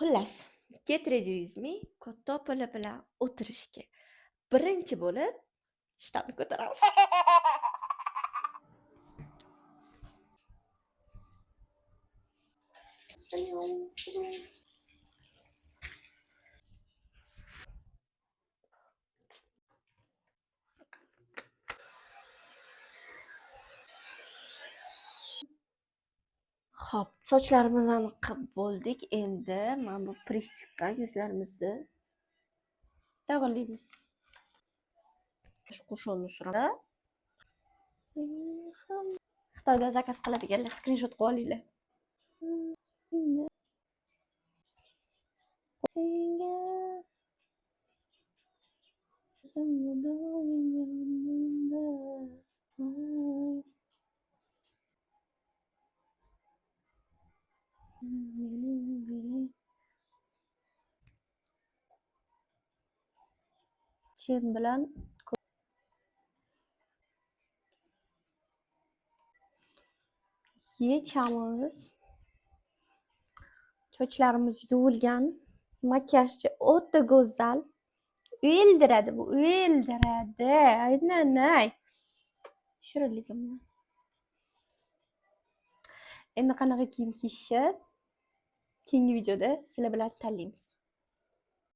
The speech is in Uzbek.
Xullas, get ready with me Kottopoli bilan o'tirishga birinchi bo'lib shtabni ko'taramiz. Xo'p, sochlarimizni qilib bo'ldik. Endi mana bu pristipga yuzlarimizni davolaymiz. Qo'shonni suradi. Xitoyda zakaz qiladiganlar skrinshot qilib olinglar. Sen bilan yechamiz. Sochlarimiz yuvilgan, makiyajchi o'ta go'zal. Uyildiradi bu, uyildiradi. Aynan. Shirinligimni. Endi qanaqa kiyim kiyishni keyingi videoda sizlar bilan tanlaymiz.